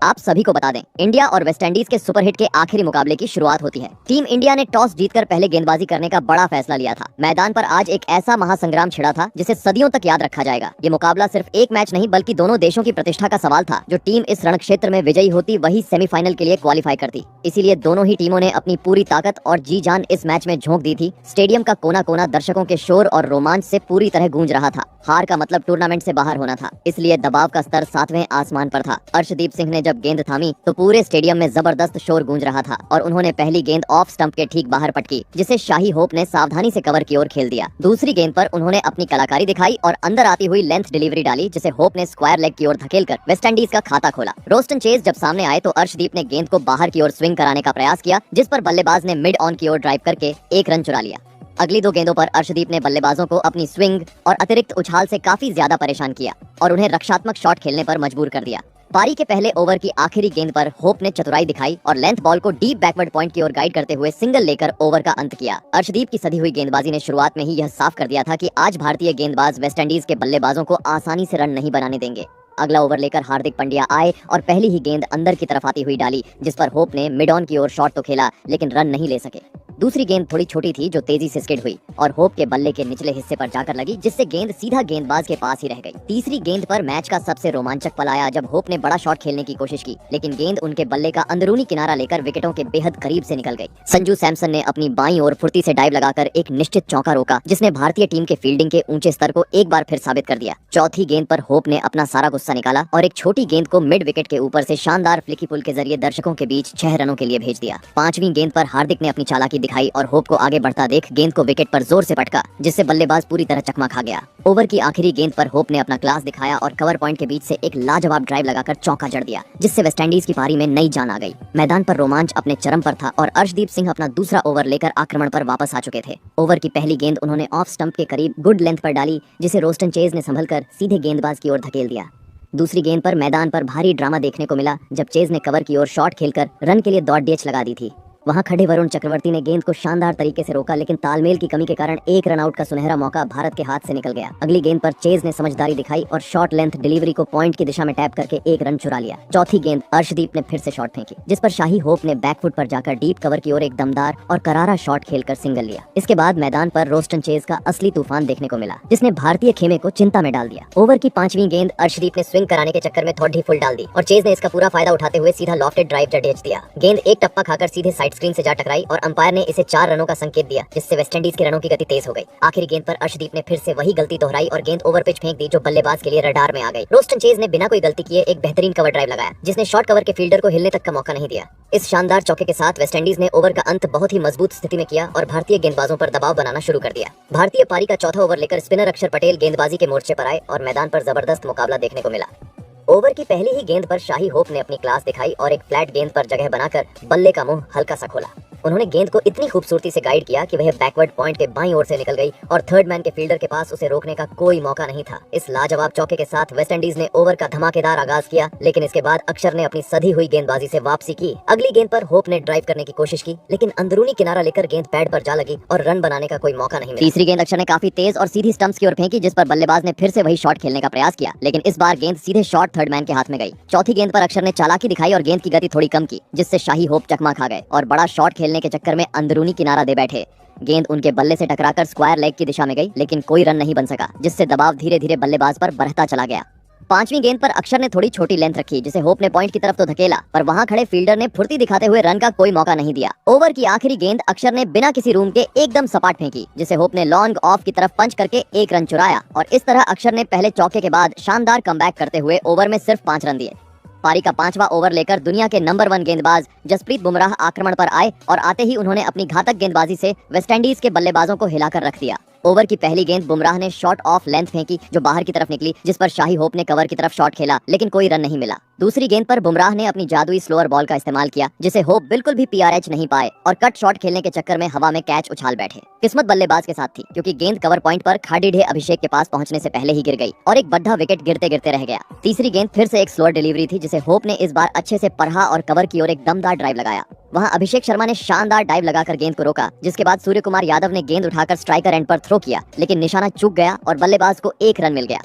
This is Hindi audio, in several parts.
आप सभी को बता दें, इंडिया और वेस्टइंडीज के सुपरहिट के आखिरी मुकाबले की शुरुआत होती है। टीम इंडिया ने टॉस जीतकर पहले गेंदबाजी करने का बड़ा फैसला लिया था। मैदान पर आज एक ऐसा महासंग्राम छिड़ा था जिसे सदियों तक याद रखा जाएगा। ये मुकाबला सिर्फ एक मैच नहीं बल्कि दोनों देशों की प्रतिष्ठा का सवाल था। जो टीम इस रण क्षेत्र में विजयी होती वही सेमीफाइनल के लिए क्वालिफाई करती। इसीलिए दोनों ही टीमों ने अपनी पूरी ताकत और जी जान इस मैच में झोंक दी थी। स्टेडियम का कोना कोना दर्शकों के शोर और रोमांच से पूरी तरह गूंज रहा था। हार का मतलब टूर्नामेंट से बाहर होना था, इसलिए दबाव का स्तर 7वें आसमान पर था। अर्शदीप सिंह ने जब गेंद थामी तो पूरे स्टेडियम में जबरदस्त शोर गूंज रहा था और उन्होंने पहली गेंद ऑफ स्टंप के ठीक बाहर पटकी, जिसे शाही होप ने सावधानी से कवर की ओर खेल दिया। दूसरी गेंद पर उन्होंने अपनी कलाकारी दिखाई और अंदर आती हुई लेंथ डिलीवरी डाली, जिसे होप ने स्क्वायर लेग की ओर धकेलकर वेस्टइंडीज का खाता खोला। रोस्टन चेज जब सामने आए तो अर्शदीप ने गेंद को बाहर की ओर स्विंग कराने का प्रयास किया, जिस पर बल्लेबाज ने मिड ऑन की ओर ड्राइव करके एक रन चुरा लिया। अगली दो गेंदों पर अर्शदीप ने बल्लेबाजों को अपनी स्विंग और अतिरिक्त उछाल से काफी ज्यादा परेशान किया और उन्हें रक्षात्मक शॉट खेलने पर मजबूर कर दिया। पारी के पहले ओवर की आखिरी गेंद पर होप ने चतुराई दिखाई और लेंथ बॉल को डीप बैकवर्ड पॉइंट की ओर गाइड करते हुए सिंगल लेकर ओवर का अंत किया। अर्शदीप की सधी हुई गेंदबाजी ने शुरुआत में ही यह साफ कर दिया था कि आज भारतीय गेंदबाज वेस्टइंडीज के बल्लेबाजों को आसानी से रन नहीं बनाने देंगे। अगला ओवर लेकर हार्दिक पांड्या आए और पहली ही गेंद अंदर की तरफ आती हुई डाली, जिस पर होप ने मिड ऑन की ओर शॉट तो खेला लेकिन रन नहीं ले सके। दूसरी गेंद थोड़ी छोटी थी जो तेजी से स्किड हुई और होप के बल्ले के निचले हिस्से पर जाकर लगी, जिससे गेंद सीधा गेंदबाज के पास ही रह गई। तीसरी गेंद पर मैच का सबसे रोमांचक पल आया जब होप ने बड़ा शॉट खेलने की कोशिश की, लेकिन गेंद उनके बल्ले का अंदरूनी किनारा लेकर विकेटों के बेहद करीब से निकल गई। संजू सैमसन ने अपनी बाईं ओर फुर्ती से डाइव लगाकर एक निश्चित चौका रोका, जिसने भारतीय टीम के फील्डिंग के ऊंचे स्तर को एक बार फिर साबित कर दिया। चौथी गेंद पर होप ने अपना सारा गुस्सा निकाला और एक छोटी गेंद को मिड विकेट के ऊपर से शानदार फ्लिकी पुल के जरिए दर्शकों के बीच 6 रनों के लिए भेज दिया। पांचवी गेंद पर हार्दिक ने अपनी चालाकी दिखाई और होप को आगे बढ़ता देख गेंद को विकेट पर जोर से पटका, जिससे बल्लेबाज पूरी तरह चकमा खा गया। ओवर की आखिरी गेंद पर होप ने अपना क्लास दिखाया और कवर पॉइंट के बीच से एक लाजवाब ड्राइव लगाकर चौका जड़ दिया, जिससे वेस्टइंडीज की पारी में नई जान आ गई। मैदान पर रोमांच अपने चरम पर था और अर्शदीप सिंह अपना दूसरा ओवर लेकर आक्रमण पर वापस आ चुके थे। ओवर की पहली गेंद उन्होंने ऑफ स्टंप के करीब गुड लेंथ पर डाली, जिसे रोस्टन चेज ने संभलकर सीधे गेंदबाज की ओर धकेल दिया। दूसरी गेंद पर मैदान पर भारी ड्रामा देखने को मिला जब चेज ने कवर की ओर शॉट खेलकर रन के लिए डॉट डीएच लगा दी थी। वहां खड़े वरुण चक्रवर्ती ने गेंद को शानदार तरीके से रोका, लेकिन तालमेल की कमी के कारण एक रन आउट का सुनहरा मौका भारत के हाथ से निकल गया। अगली गेंद पर चेज ने समझदारी दिखाई और शॉर्ट लेंथ डिलीवरी को पॉइंट की दिशा में टैप करके एक रन चुरा लिया। चौथी गेंद अर्शदीप ने फिर से शॉट फेंकी, जिस पर शाही होप ने बैकफुट पर जाकर डीप कवर की ओर एक दमदार और करारा शॉट खेलकर सिंगल लिया। इसके बाद मैदान पर रोस्टन चेज का असली तूफान देखने को मिला, जिसने भारतीय खेमे को चिंता में डाल दिया। ओवर की पांचवी गेंद अर्शदीप ने स्विंग कराने के चक्कर में थोड़ी फुल डाल दी और चेज ने इसका पूरा फायदा उठाते हुए सीधा लॉफ्टेड ड्राइव जडेज दिया। गेंद एक टप्पा खाकर सीधे साइड स्क्रीन से जा टकराई और अंपायर ने इसे 4 रनों का संकेत दिया, जिससे वेस्टइंडीज के रनों की गति तेज हो गई। आखिरी गेंद पर अर्शदीप ने फिर से वही गलती दोहराई और गेंद ओवर पिच फेंक दी, जो बल्लेबाज के लिए रडार में आ गई। रोस्टन चेज ने बिना कोई गलती किए एक बेहतरीन कवर ड्राइव लगाया, जिसने शॉर्ट कवर के फील्डर को हिलने तक का मौका नहीं दिया। इस शानदार चौके के साथ वेस्टइंडीज ने ओवर का अंत बहुत ही मजबूत स्थिति में किया और भारतीय गेंदबाजों पर दबाव बनाना शुरू कर दिया। भारतीय पारी का चौथा ओवर लेकर स्पिनर अक्षर पटेल गेंदबाजी के मोर्चे पर आए और मैदान पर जबरदस्त मुकाबला देखने को मिला। ओवर की पहली ही गेंद पर शाही होप ने अपनी क्लास दिखाई और एक फ्लैट गेंद पर जगह बनाकर बल्ले का मुंह हल्का सा खोला। उन्होंने गेंद को इतनी खूबसूरती से गाइड किया कि वह बैकवर्ड पॉइंट के बाईं ओर से निकल गई और थर्ड मैन के फील्डर के पास उसे रोकने का कोई मौका नहीं था। इस लाजवाब चौके के साथ वेस्टइंडीज ने ओवर का धमाकेदार आगाज किया, लेकिन इसके बाद अक्षर ने अपनी सधी हुई गेंदबाजी से वापसी की। अगली गेंद पर होप ने ड्राइव करने की कोशिश की, लेकिन अंदरूनी किनारा लेकर गेंद पैड पर जा लगी और रन बनाने का कोई मौका नहीं मिला। तीसरी गेंद अक्षर ने काफी तेज और सीधी स्टंप्स की ओर फेंकी, जिस पर बल्लेबाज ने फिर से वही शॉट खेलने का प्रयास किया, लेकिन इस बार गेंद सीधे शॉर्ट थर्ड मैन के हाथ में गई। चौथी गेंद पर अक्षर ने चालाकी दिखाई और गेंद की गति थोड़ी कम की, जिससे शाही होप चकमा खा गए और बड़ा शॉट खेलने के चक्कर में अंदरूनी किनारा दे बैठे। गेंद उनके बल्ले से टकराकर स्क्वायर लेग की दिशा में गई, लेकिन कोई रन नहीं बन सका, जिससे दबाव धीरे धीरे बल्लेबाज पर बढ़ता चला गया। पांचवी गेंद पर अक्षर ने थोड़ी छोटी लेंथ रखी, जिसे होप ने पॉइंट की तरफ तो धकेला, पर वहां खड़े फील्डर ने फुर्ती दिखाते हुए रन का कोई मौका नहीं दिया। ओवर की आखिरी गेंद अक्षर ने बिना किसी रूम के एकदम सपाट फेंकी, जिसे होप ने लॉन्ग ऑफ की तरफ पंच करके एक रन चुराया और इस तरह अक्षर ने पहले चौके के बाद शानदार कमबैक करते हुए ओवर में सिर्फ 5 रन दिए। पारी का 5वां ओवर लेकर दुनिया के नंबर 1 गेंदबाज जसप्रीत बुमराह आक्रमण पर आए और आते ही उन्होंने अपनी घातक गेंदबाजी से वेस्टइंडीज के बल्लेबाजों को हिलाकर रख दिया। ओवर की पहली गेंद बुमराह ने शॉर्ट ऑफ लेंथ फेंकी जो बाहर की तरफ निकली, जिस पर शाही होप ने कवर की तरफ शॉट खेला, लेकिन कोई रन नहीं मिला। दूसरी गेंद पर बुमराह ने अपनी जादुई स्लोअर बॉल का इस्तेमाल किया, जिसे होप बिल्कुल भी पीआरएच नहीं पाए और कट शॉट खेलने के चक्कर में हवा में कैच उछाल बैठे। किस्मत बल्लेबाज के साथ थी, क्योंकि गेंद कवर पॉइंट पर खाड़ीढे अभिषेक के पास पहुंचने से पहले ही गिर गई और एक बद्धा विकेट गिरते गिरते रह गया। तीसरी गेंद फिर से एक स्लोअर डिलीवरी थी, जिसे होप ने इस बार अच्छे से पढ़ा और कवर की ओर एक दमदार ड्राइव लगाया। वहां अभिषेक शर्मा ने शानदार डाइव लगाकर गेंद को रोका, जिसके बाद सूर्य कुमार यादव ने गेंद उठाकर स्ट्राइकर एंड पर थ्रो किया, लेकिन निशाना चूक गया और बल्लेबाज को एक रन मिल गया।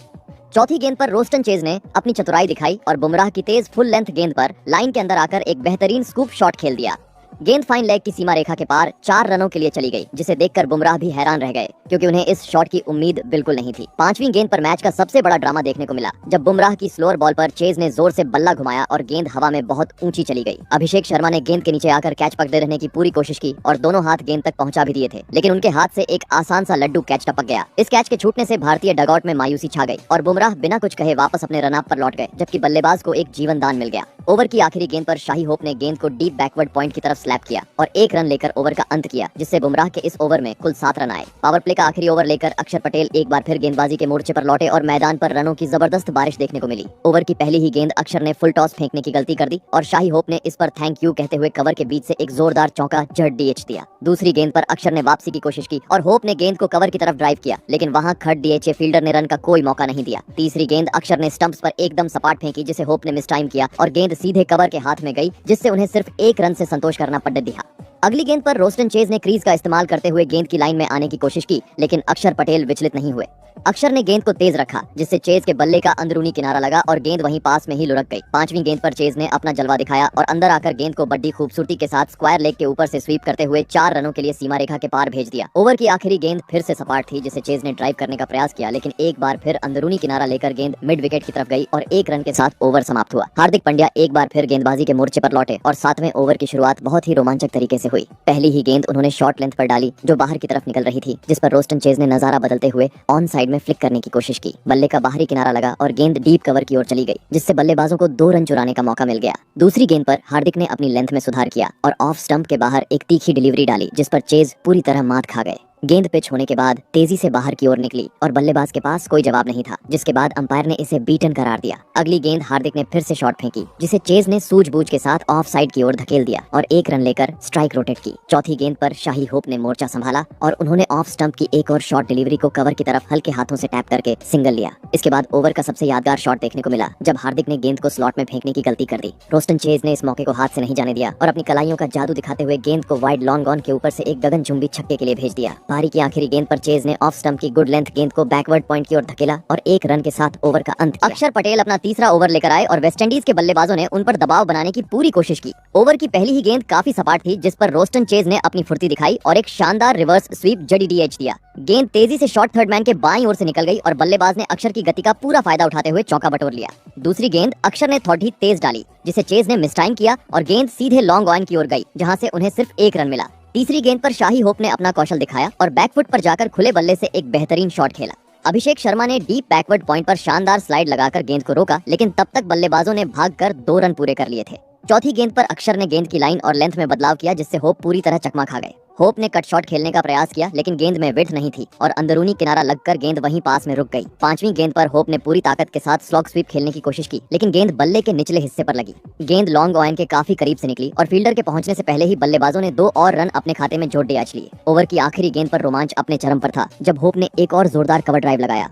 चौथी गेंद पर रोस्टन चेज ने अपनी चतुराई दिखाई और बुमराह की तेज फुल लेंथ गेंद पर लाइन के अंदर आकर एक बेहतरीन स्कूप शॉट खेल दिया। गेंद फाइन लेग की सीमा रेखा के पार 4 रनों के लिए चली गई, जिसे देखकर बुमराह भी हैरान रह गए क्योंकि उन्हें इस शॉट की उम्मीद बिल्कुल नहीं थी। पांचवीं गेंद पर मैच का सबसे बड़ा ड्रामा देखने को मिला जब बुमराह की स्लोअर बॉल पर चेज ने जोर से बल्ला घुमाया और गेंद हवा में बहुत ऊंची चली गई। अभिषेक शर्मा ने गेंद के नीचे आकर कैच पकड़े रहने की पूरी कोशिश की और दोनों हाथ गेंद तक पहुंचा भी दिए थे, लेकिन उनके हाथ से एक आसान सा लड्डू कैच टपक गया। इस कैच के छूटने से भारतीय डगआउट में मायूसी छा गई और बुमराह बिना कुछ कहे वापस अपने रन अप पर लौट गए, जबकि बल्लेबाज को एक जीवन दान मिल गया। ओवर की आखिरी गेंद पर शाही होप ने गेंद को डीप बैकवर्ड पॉइंट की तरफ स्लैप किया और 1 रन लेकर ओवर का अंत किया, जिससे बुमराह के इस ओवर में कुल 7 रन आए। पावर प्ले का आखिरी ओवर लेकर अक्षर पटेल एक बार फिर गेंदबाजी के मोर्चे पर लौटे और मैदान पर रनों की जबरदस्त बारिश देखने को मिली। ओवर की पहली ही गेंद अक्षर ने फुल टॉस फेंकने की गलती कर दी और शाही होप ने इस पर थैंक यू कहते हुए कवर के बीच से एक जोरदार चौका जड़ डीएच दिया। दूसरी गेंद पर अक्षर ने वापसी की कोशिश की और होप ने गेंद को कवर की तरफ ड्राइव किया, लेकिन वहां खट डीएचए फील्डर ने रन का कोई मौका नहीं दिया। तीसरी गेंद अक्षर ने स्टंप्स पर एकदम सपाट फेंकी, जिसे होप ने मिस टाइम किया और गेंद सीधे कवर के हाथ में गई, जिससे उन्हें सिर्फ 1 रन से संतोष करना पड़ दिया। अगली गेंद पर रोस्टन चेज ने क्रीज का इस्तेमाल करते हुए गेंद की लाइन में आने की कोशिश की, लेकिन अक्षर पटेल विचलित नहीं हुए। अक्षर ने गेंद को तेज रखा, जिससे चेज के बल्ले का अंदरूनी किनारा लगा और गेंद वहीं पास में ही लुढ़क गई। पांचवी गेंद पर चेज ने अपना जलवा दिखाया और अंदर आकर गेंद को बड़ी खूबसूरती के साथ स्क्वायर लेग के ऊपर से स्वीप करते हुए 4 रनों के लिए सीमा रेखा के पार भेज दिया। ओवर की आखिरी गेंद फिर से सपाट थी, जिसे चेज ने ड्राइव करने का प्रयास किया, लेकिन एक बार फिर अंदरूनी किनारा लेकर गेंद मिड विकेट की तरफ गई और 1 रन के साथ ओवर समाप्त हुआ। हार्दिक पांड्या एक बार फिर गेंदबाजी के मोर्चे पर लौटे और 7वें ओवर की शुरुआत बहुत ही रोमांचक तरीके से हुई। पहली ही गेंद उन्होंने शॉर्ट लेंथ पर डाली जो बाहर की तरफ निकल रही थी, जिस पर रोस्टन चेज ने नजारा बदलते हुए ऑन साइड में फ्लिक करने की कोशिश की। बल्ले का बाहरी किनारा लगा और गेंद डीप कवर की ओर चली गई, जिससे बल्लेबाजों को 2 रन चुराने का मौका मिल गया। दूसरी गेंद पर हार्दिक ने अपनी लेंथ में सुधार किया और ऑफ स्टंप के बाहर एक तीखी डिलीवरी डाली, जिस पर चेज पूरी तरह मात खा गए। गेंद पिच होने के बाद तेजी से बाहर की ओर निकली और बल्लेबाज के पास कोई जवाब नहीं था, जिसके बाद अंपायर ने इसे बीटन करार दिया। अगली गेंद हार्दिक ने फिर से शॉट फेंकी, जिसे चेज ने सूझबूझ के साथ ऑफ साइड की ओर धकेल दिया और 1 रन लेकर स्ट्राइक रोटेट की। चौथी गेंद पर शाही होप ने मोर्चा संभाला और उन्होंने ऑफ स्टंप की एक और शॉट डिलीवरी को कवर की तरफ हल्के हाथों से टैप करके सिंगल लिया। इसके बाद ओवर का सबसे यादगार शॉट देखने को मिला जब हार्दिक ने गेंद को स्लॉट में फेंकने की गलती कर दी। रोस्टन चेज ने इस मौके को हाथ से नहीं जाने दिया और अपनी कलाइयों का जादू दिखाते हुए गेंद को वाइड लॉन्ग ऑन के ऊपर से एक गगनचुंबी छक्के के लिए भेज दिया। पारी की आखिरी गेंद पर चेज ने ऑफ स्टंप की गुड लेंथ गेंद को बैकवर्ड पॉइंट की ओर धकेला और 1 रन के साथ ओवर का अंत किया। अक्षर पटेल अपना तीसरा ओवर लेकर आए और वेस्टइंडीज के बल्लेबाजों ने उन पर दबाव बनाने की पूरी कोशिश की। ओवर की पहली ही गेंद काफी सपाट थी, जिस पर रोस्टन चेज ने अपनी फुर्ती दिखाई और एक शानदार रिवर्स स्वीप जड़ी डीएच दिया। गेंद तेजी से शॉर्ट थर्ड मैन के बाईं ओर से निकल गई और बल्लेबाज ने अक्षर की गति का पूरा फायदा उठाते हुए चौका बटोर लिया। दूसरी गेंद अक्षर ने थोड़ी तेज डाली, जिसे चेज ने मिस टाइम किया और गेंद सीधे लॉन्ग ऑन की ओर गई, जहां से उन्हें सिर्फ 1 रन मिला। तीसरी गेंद पर शाही होप ने अपना कौशल दिखाया और बैकफुट पर जाकर खुले बल्ले से एक बेहतरीन शॉट खेला। अभिषेक शर्मा ने डीप बैकवर्ड पॉइंट पर शानदार स्लाइड लगाकर गेंद को रोका, लेकिन तब तक बल्लेबाजों ने भागकर 2 रन पूरे कर लिए थे। चौथी गेंद पर अक्षर ने गेंद की लाइन और लेंथ में बदलाव किया, जिससे होप पूरी तरह चकमा खा गए। होप ने कट शॉट खेलने का प्रयास किया, लेकिन गेंद में विड्थ नहीं थी और अंदरूनी किनारा लगकर गेंद वहीं पास में रुक गई। पांचवी गेंद पर होप ने पूरी ताकत के साथ स्लॉग स्वीप खेलने की कोशिश की, लेकिन गेंद बल्ले के निचले हिस्से पर लगी। गेंद लॉन्ग ऑन के काफी करीब से निकली और फील्डर के पहुंचने से पहले ही बल्लेबाजों ने 2 और रन अपने खाते में जोड़ दिया लिए। ओवर की आखिरी गेंद पर रोमांच अपने चरम पर था जब होप ने एक और जोरदार कवर ड्राइव लगाया।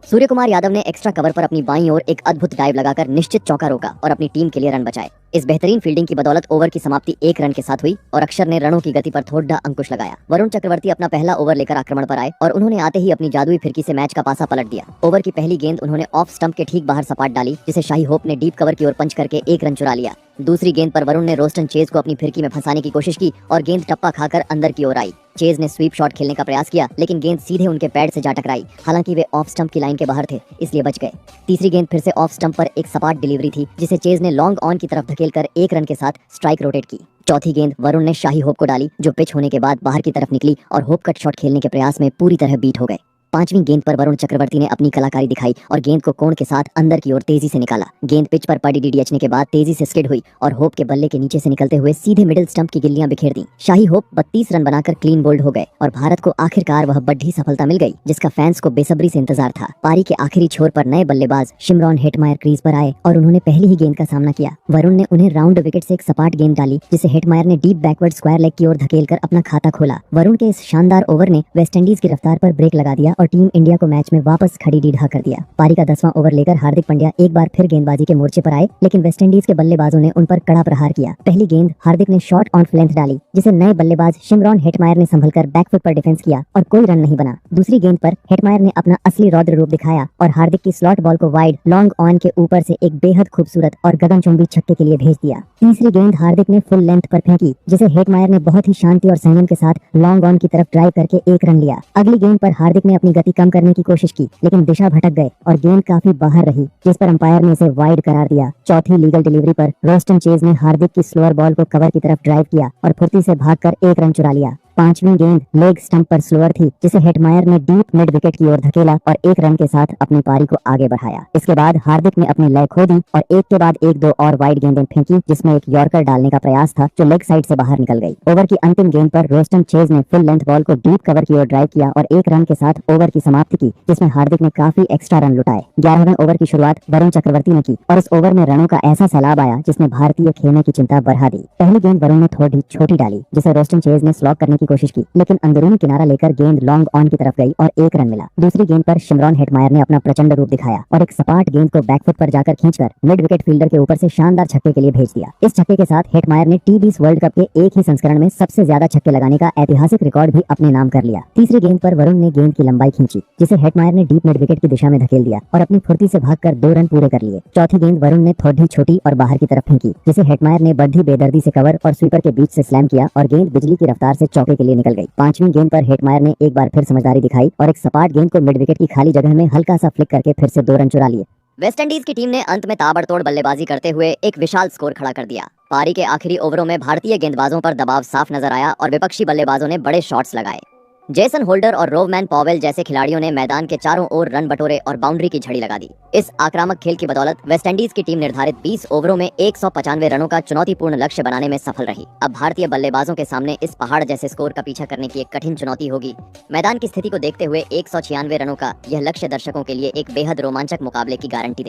सूर्य कुमार यादव ने एक्स्ट्रा कवर पर अपनी बाईं ओर एक अद्भुत डाइव लगाकर निश्चित चौका रोका और अपनी टीम के लिए रन बचाए। इस बेहतरीन फील्डिंग की बदौलत ओवर की समाप्ति 1 रन के साथ हुई और अक्षर ने रनों की गति पर थोड़ा अंकुश लगाया। वरुण चक्रवर्ती अपना पहला ओवर लेकर आक्रमण पर आए और उन्होंने आते ही अपनी जादुई फिरकी से मैच का पासा पलट दिया। ओवर की पहली गेंद उन्होंने ऑफ स्टंप के ठीक बाहर सपाट डाली, जिसे शाही होप ने डीप कवर की ओर पंच करके 1 रन चुरा लिया। दूसरी गेंद पर वरुण ने रोस्टन चेज को अपनी फिरकी में फंसाने की कोशिश की और गेंद टप्पा खाकर अंदर की ओर आई। चेज ने स्वीप शॉट खेलने का प्रयास किया, लेकिन गेंद सीधे उनके पैड से जा टकराई। हालांकि वे ऑफ स्टंप की लाइन के बाहर थे, इसलिए बच गए। तीसरी गेंद फिर से ऑफ स्टंप पर एक सपाट डिलीवरी थी, जिसे चेज ने लॉन्ग ऑन की तरफ धकेलकर 1 रन के साथ स्ट्राइक रोटेट की। चौथी गेंद वरुण ने शाही होप को डाली, जो पिच होने के बाद बाहर की तरफ निकली और होप कट शॉट खेलने के प्रयास में पूरी तरह बीट हो गए। पांचवी गेंद पर वरुण चक्रवर्ती ने अपनी कलाकारी दिखाई और गेंद को कोण के साथ अंदर की ओर तेजी से निकाला। गेंद पिच पर पड़ी डीडीएचने के बाद तेजी से स्किड हुई और होप के बल्ले के नीचे से निकलते हुए सीधे मिडिल स्टंप की गिल्लियां बिखेर दी। शाही होप 32 रन बनाकर क्लीन बोल्ड हो गए और भारत को आखिरकार वह बड़ी सफलता मिल गई, जिसका फैंस को बेसब्री से इंतजार था। पारी के आखिरी छोर पर नए बल्लेबाज शिमरॉन हेटमायर क्रीज पर आए और उन्होंने पहली ही गेंद का सामना किया। वरुण ने उन्हें राउंड विकेट से एक सपाट गेंद डाली, जिसे हेटमायर ने डीप बैकवर्ड स्क्वायर लेग की ओर धकेलकर अपना खाता खोला। वरुण के इस शानदार ओवर ने वेस्टइंडीज की रफ्तार पर ब्रेक लगा दिया और टीम इंडिया को मैच में वापस खड़ी ढीढ़ा कर दिया। पारी का 10वां ओवर लेकर हार्दिक पांड्या एक बार फिर गेंदबाजी के मोर्चे पर आए, लेकिन वेस्टइंडीज के बल्लेबाजों ने उन पर कड़ा प्रहार किया। पहली गेंद हार्दिक ने शॉर्ट ऑन लेंथ डाली, जिसे नए बल्लेबाज शिमरॉन हेटमायर ने संभलकर बैकफुट पर डिफेंस किया और कोई रन नहीं बना। दूसरी गेंद पर हेटमायर ने अपना असली रौद्र रूप दिखाया और हार्दिक की स्लॉट बॉल को वाइड लॉन्ग ऑन के ऊपर से एक बेहद खूबसूरत और गगनचुंबी छक्के के लिए भेज दिया। तीसरी गेंद हार्दिक ने फुल लेंथ पर फेंकी, जिसे हेटमायर ने बहुत ही शांति और संयम के साथ लॉन्ग ऑन की तरफ ड्राइव करके एक रन लिया। अगली गेंद पर हार्दिक ने अपनी गति कम करने की कोशिश की, लेकिन दिशा भटक गए और गेंद काफी बाहर रही, जिस पर अंपायर ने इसे वाइड करार दिया। चौथी लीगल डिलीवरी पर रोस्टन चेज ने हार्दिक की स्लोअर बॉल को कवर की तरफ ड्राइव किया और फुर्ती से भागकर एक रन चुरा लिया। पांचवी गेंद लेग स्टंप पर स्लोअर थी, जिसे हेटमायर ने डीप मिड विकेट की ओर धकेला और एक रन के साथ अपनी पारी को आगे बढ़ाया। इसके बाद हार्दिक ने अपनी लय खो दी और एक के बाद एक दो और वाइड गेंदें फेंकी, जिसमें एक यॉर्कर डालने का प्रयास था जो लेग साइड से बाहर निकल गई। ओवर की अंतिम गेंद पर रोस्टन चेज ने फुल लेंथ बॉल को डीप कवर की ओर ड्राइव किया और एक रन के साथ ओवर की समाप्ति की, जिसमें हार्दिक ने काफी एक्स्ट्रा रन लुटाए। 11वें ओवर की शुरुआत वरुण चक्रवर्ती ने की और इस ओवर में रनों का ऐसा सैलाब आया जिसने भारतीय खेमे की चिंता बढ़ा दी। पहली गेंद वरुण ने थोड़ी छोटी डाली, जिसे रोस्टन चेज ने स्लॉक करने की कोशिश की, लेकिन अंदरूनी किनारा लेकर गेंद लॉन्ग ऑन की तरफ गई और एक रन मिला। दूसरी गेंद पर शिमरॉन हेटमायर ने अपना प्रचंड रूप दिखाया और एक सपाट गेंद को बैकफुट पर जाकर खींचकर मिड विकेट फील्डर के ऊपर से शानदार छक्के के लिए भेज दिया। इस छक्के के साथ हेटमायर ने टी20 वर्ल्ड कप के एक ही संस्करण में सबसे ज्यादा छक्के लगाने का ऐतिहासिक रिकॉर्ड भी अपने नाम कर लिया। तीसरी गेंद पर वरुण ने गेंद की लंबाई खींची, जिसे हेटमायर ने डीप मिड विकेट की दिशा में धकेल दिया और अपनी फुर्ती से भागकर 2 रन पूरे कर लिए। चौथी गेंद वरुण ने थोड़ी छोटी और बाहर की तरफ फेंकी, जिसे हेटमायर ने बढ़ी बेदर्दी से कवर और स्वीपर के बीच से स्लैम किया और गेंद बिजली की रफ्तार से चौके के लिए निकल गई। पांचवी गेंद पर हेटमायर ने एक बार फिर समझदारी दिखाई और एक सपाट गेंद को मिड विकेट की खाली जगह में हल्का सा फ्लिक करके फिर से 2 रन चुरा लिए। वेस्टइंडीज की टीम ने अंत में ताबड़तोड़ बल्लेबाजी करते हुए एक विशाल स्कोर खड़ा कर दिया। पारी के आखिरी ओवरों में भारतीय गेंदबाजों पर दबाव साफ नजर आया और विपक्षी बल्लेबाजों ने बड़े शॉट्स लगाए। जेसन होल्डर और रोवमैन पॉवेल जैसे खिलाड़ियों ने मैदान के चारों ओर रन बटोरे और बाउंड्री की झड़ी लगा दी। इस आक्रामक खेल की बदौलत वेस्टइंडीज की टीम निर्धारित 20 ओवरों में 195 रनों का चुनौतीपूर्ण लक्ष्य बनाने में सफल रही। अब भारतीय बल्लेबाजों के सामने इस पहाड़ जैसे स्कोर का पीछा करने की एक कठिन चुनौती होगी। मैदान की स्थिति को देखते हुए 196 रनों का यह लक्ष्य दर्शकों के लिए एक बेहद रोमांचक मुकाबले की गारंटी